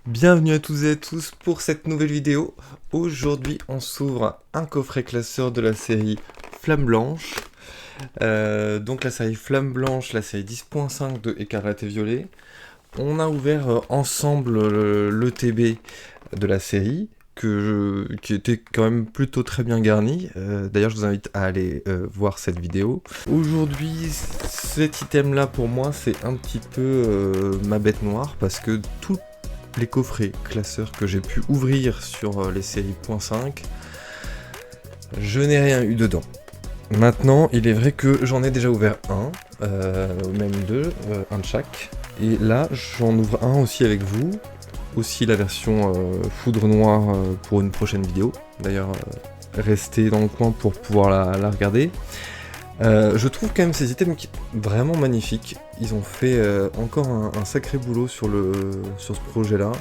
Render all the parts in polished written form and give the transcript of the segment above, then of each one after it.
Bienvenue à toutes et à tous pour cette nouvelle vidéo. Aujourd'hui, on s'ouvre un coffret classeur de la série Flamme Blanche. Donc la série Flamme Blanche, la série 10.5 de Écarlate et Violet. On a ouvert ensemble l'ETB de la série, qui était quand même plutôt très bien garni. D'ailleurs, je vous invite à aller voir cette vidéo. Aujourd'hui, cet item-là, pour moi, c'est un petit peu ma bête noire, parce que tous les coffrets classeurs que j'ai pu ouvrir sur les séries .5, je n'ai rien eu dedans. Maintenant, il est vrai que j'en ai déjà ouvert un, même deux, un de chaque. Et là, j'en ouvre un aussi avec vous. Aussi la version Foudre Noire pour une prochaine vidéo. D'ailleurs, restez dans le coin pour pouvoir la regarder. Je trouve quand même ces items vraiment magnifiques. Ils ont fait encore un sacré boulot sur ce projet-là.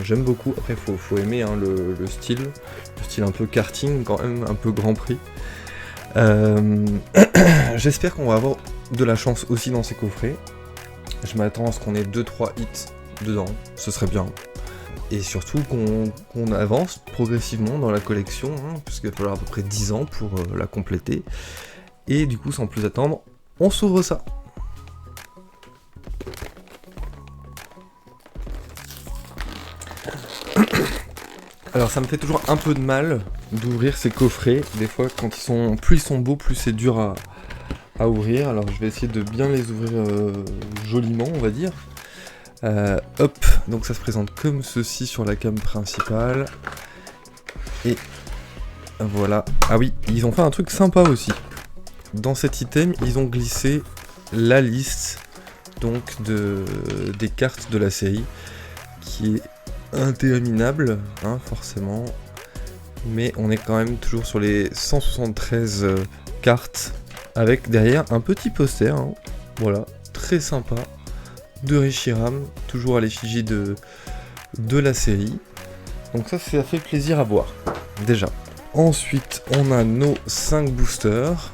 J'aime beaucoup. Après, faut aimer hein, le style un peu karting, quand même un peu Grand Prix. J'espère qu'on va avoir de la chance aussi dans ces coffrets. Je m'attends à ce qu'on ait 2-3 hits dedans, ce serait bien. Et surtout qu'on avance progressivement dans la collection, hein, puisqu'il va falloir à peu près 10 ans pour la compléter. Et du coup, sans plus attendre, on s'ouvre ça. Alors ça me fait toujours un peu de mal d'ouvrir ces coffrets. Des fois, quand plus ils sont beaux, plus c'est dur à ouvrir. Alors je vais essayer de bien les ouvrir joliment, on va dire. Hop, donc ça se présente comme ceci sur la cam principale. Et voilà. Ah oui, ils ont fait un truc sympa aussi. Dans cet item, ils ont glissé la liste donc des cartes de la série, qui est interminable, hein, forcément. Mais on est quand même toujours sur les 173 cartes, avec derrière un petit poster, hein, voilà, très sympa, de Reshiram, toujours à l'effigie de la série. Donc ça fait plaisir à voir, déjà. Ensuite, on a nos 5 boosters,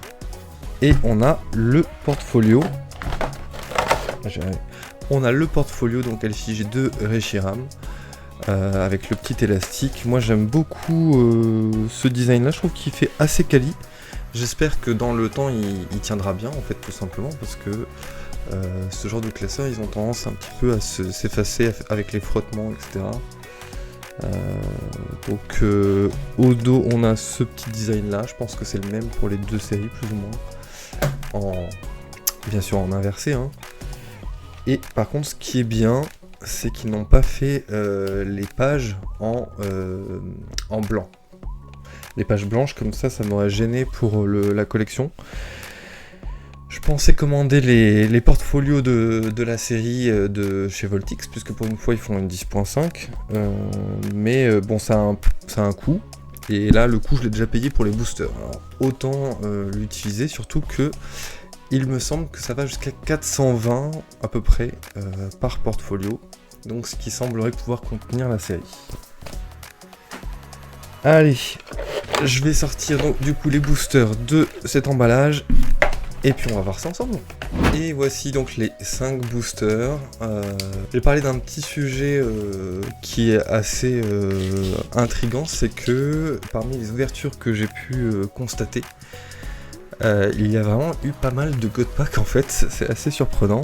et on a le portfolio. On a le portfolio, donc à l'effigie de Reshiram, avec le petit élastique. Moi j'aime beaucoup ce design là, je trouve qu'il fait assez quali. J'espère que dans le temps il tiendra bien en fait, tout simplement, parce que ce genre de classeurs ils ont tendance un petit peu à s'effacer avec les frottements, etc. Donc au dos on a ce petit design là, je pense que c'est le même pour les deux séries plus ou moins, bien sûr en inversé, hein. Et par contre ce qui est bien, c'est qu'ils n'ont pas fait les pages en blanc. Les pages blanches comme ça m'aurait gêné pour la collection. Je pensais commander les portfolios de la série de chez Voltix, puisque pour une fois ils font une 10.5. Mais bon, ça a un coût. Et là, le coût, je l'ai déjà payé pour les boosters. Alors, autant l'utiliser, surtout que il me semble que ça va jusqu'à 420 à peu près par portfolio. Donc ce qui semblerait pouvoir contenir la série. Allez, je vais sortir donc du coup les boosters de cet emballage. Et puis on va voir ça ensemble. Et voici donc les 5 boosters. Je vais parler d'un petit sujet qui est assez intriguant. C'est que parmi les ouvertures que j'ai pu constater, il y a vraiment eu pas mal de God Pack en fait. C'est assez surprenant.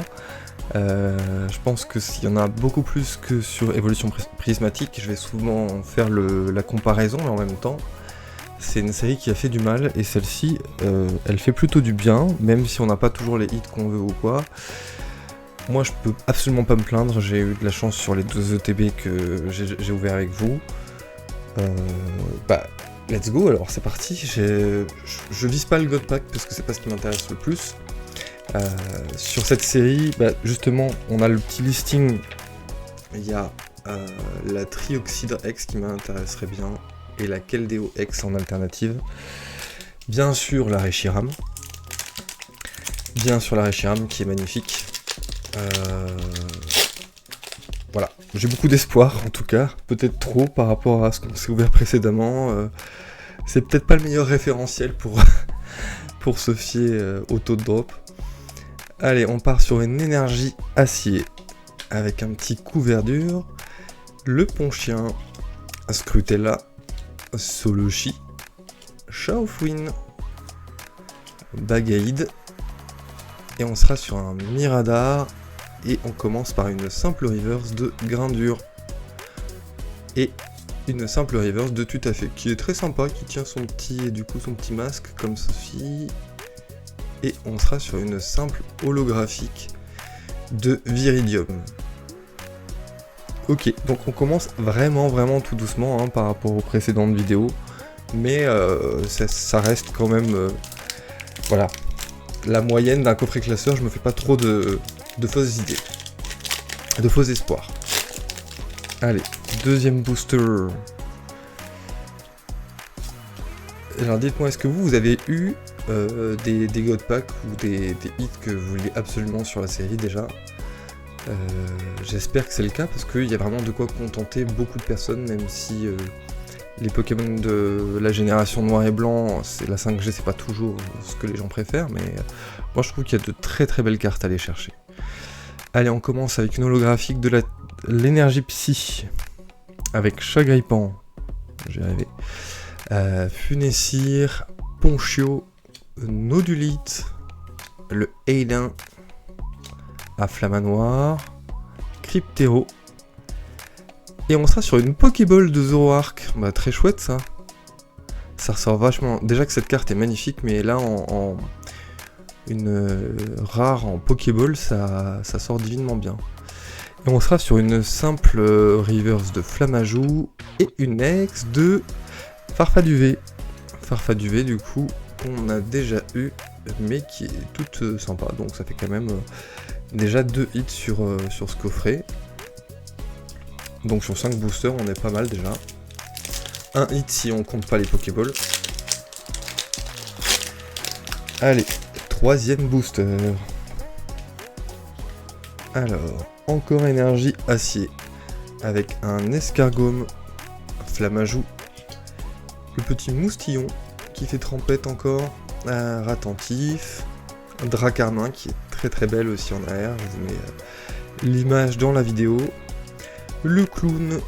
Je pense que s'il y en a beaucoup plus que sur Évolution Prismatique, je vais souvent faire la comparaison, mais en même temps, c'est une série qui a fait du mal, et celle-ci, elle fait plutôt du bien, même si on n'a pas toujours les hits qu'on veut ou quoi. Moi, je peux absolument pas me plaindre, j'ai eu de la chance sur les 2 ETB que j'ai ouvert avec vous. Bah, let's go, alors c'est parti. Je vise pas le God Pack, parce que c'est pas ce qui m'intéresse le plus. Sur cette série, bah, justement, on a le petit listing. Il y a la Trioxydre X qui m'intéresserait bien, et la Keldeo X en alternative. Bien sûr la Reshiram. Bien sûr la Reshiram qui est magnifique. Voilà, j'ai beaucoup d'espoir en tout cas, peut-être trop par rapport à ce qu'on s'est ouvert précédemment. C'est peut-être pas le meilleur référentiel pour se fier au taux de drop. Allez, on part sur une énergie acier avec un petit couvert dur. le Ponchien, Scrutella, Soloshi, Chaofwin, Bagaïd, et on sera sur un Miradar, et on commence par une simple reverse de Grindure, et une simple reverse de Tutafé, qui est très sympa, qui tient son petit masque comme ceci, et on sera sur une simple holographique de Viridium. Ok, donc on commence vraiment tout doucement par rapport aux précédentes vidéos, mais ça reste quand même, voilà, la moyenne d'un coffret classeur. Je me fais pas trop de fausses idées, de faux espoirs. Allez, deuxième booster. Alors dites-moi, est-ce que vous avez eu des God Packs ou des hits que vous vouliez absolument sur la série déjà? J'espère que c'est le cas, parce qu'il y a vraiment de quoi contenter beaucoup de personnes, même si les Pokémon de la génération noir et blanc, c'est la 5G, c'est pas toujours ce que les gens préfèrent, mais moi je trouve qu'il y a de très belles cartes à aller chercher. Allez, on commence avec une holographique de l'énergie psy, avec Chagripan, j'ai rêvé, Funessir, Ponchio, Nodulite, le Ailin, à Flamanoir, Cryptero, et on sera sur une Pokéball de Zoroark. Bah très chouette ça. Ça ressort vachement. Déjà que cette carte est magnifique, mais là en une rare en Pokéball, ça sort divinement bien. Et on sera sur une simple reverse de Flamajou et une ex de Farfaduvé. Farfaduvé du coup qu'on a déjà eu, mais qui est toute sympa, donc ça fait quand même déjà 2 hits sur ce coffret. Donc sur 5 boosters, on est pas mal déjà. Un hit si on compte pas les Pokéballs. Allez, troisième booster. Alors, encore énergie acier. Avec un Escargome, Flamajou, le petit Moustillon qui fait trempette encore, un Ratentif, un Dracarmin qui est très belle aussi en arrière, je vous mets l'image dans la vidéo, le clown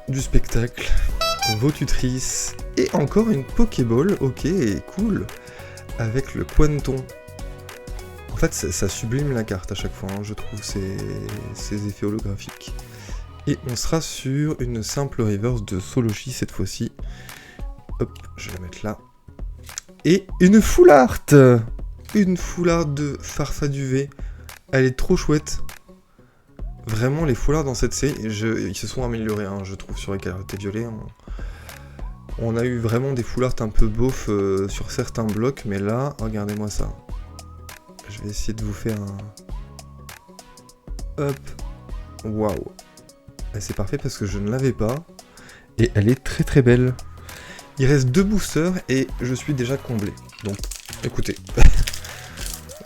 du spectacle, Votutrice, et encore une Pokéball, ok, cool, avec le Pointon. En fait, ça sublime la carte à chaque fois, je trouve, ces effets holographiques. Et on sera sur une simple reverse de Soloshi cette fois-ci. Hop, je vais la mettre là. Et une Full Art! Une Full Art de Farfaduvé. Elle est trop chouette. Vraiment, les Full Art dans cette série, ils se sont améliorés, je trouve, sur les cartes violets. On a eu vraiment des Full Art un peu beauf sur certains blocs, mais là, regardez-moi ça. Je vais essayer de vous faire un... Hop. Waouh. C'est parfait parce que je ne l'avais pas. Et elle est très belle. Il reste 2 boosters et je suis déjà comblé. Donc, écoutez.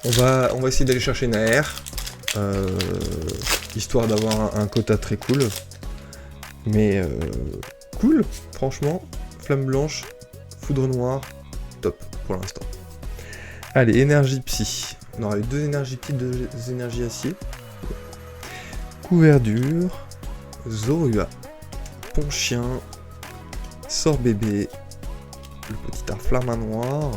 on va essayer d'aller chercher une AR. Histoire d'avoir un quota très cool. Mais cool, franchement. Flamme blanche, foudre noire, top pour l'instant. Allez, énergie psy. On aura eu 2 énergies psy, 2 énergies acier. Couverture, Zorua, Ponchien, Sorbébé, le petit art Flamanoir,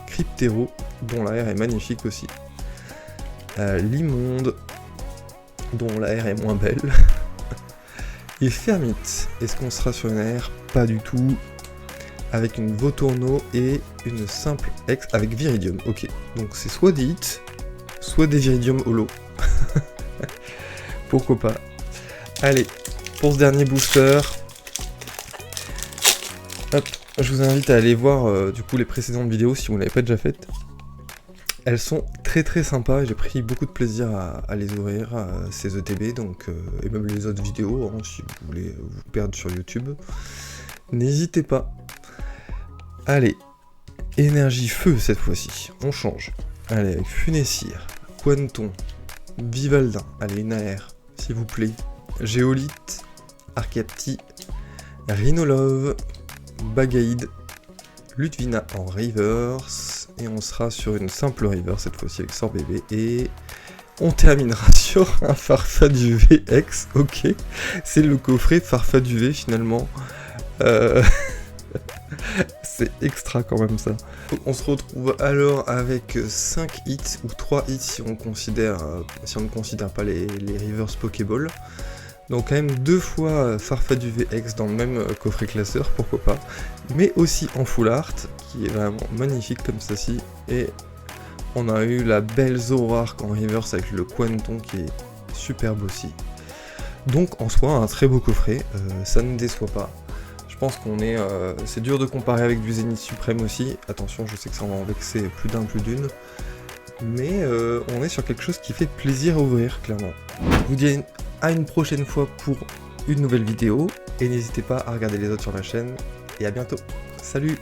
Cryptero, dont la R est magnifique aussi, Limonde, dont la R est moins belle, et Fermite. Est-ce qu'on sera sur une R? Pas du tout. Avec une Votourneau et une simple ex avec Viridium. Ok, donc c'est soit des hits, soit des Viridium holo. Pourquoi pas. Allez, pour ce dernier booster, hop, je vous invite à aller voir du coup les précédentes vidéos si vous ne l'avez pas déjà faites. Elles sont très sympas et j'ai pris beaucoup de plaisir à les ouvrir, ces ETB, donc, et même les autres vidéos, si vous voulez vous perdre sur YouTube. N'hésitez pas. Allez, énergie feu cette fois-ci, on change. Allez, avec Funessir, Quanton, Vivaldin, allez, une AR, s'il vous plaît. Géolite, Arcapti, Rhinolove, Bagaïd, Lutvina en reverse, et on sera sur une simple reverse cette fois-ci avec Sorbébé et on terminera sur un Farfadie VX, ok. C'est le coffret Farfadie V finalement. C'est extra quand même ça. On se retrouve alors avec 5 hits, ou 3 hits si on ne considère pas les reverse Pokéball. Donc quand même 2 fois Farfadie VX dans le même coffret classeur, pourquoi pas. Mais aussi en full art, qui est vraiment magnifique comme ceci. Et on a eu la belle Zoroark en reverse avec le Quanton qui est superbe aussi. Donc en soi un très beau coffret, ça ne déçoit pas. Je pense qu'on est... c'est dur de comparer avec du Zénith Suprême aussi. Attention, je sais que ça va en vexer plus d'un, plus d'une. Mais on est sur quelque chose qui fait plaisir à ouvrir, clairement. Je vous dis à une prochaine fois pour une nouvelle vidéo. Et n'hésitez pas à regarder les autres sur la chaîne. Et à bientôt. Salut!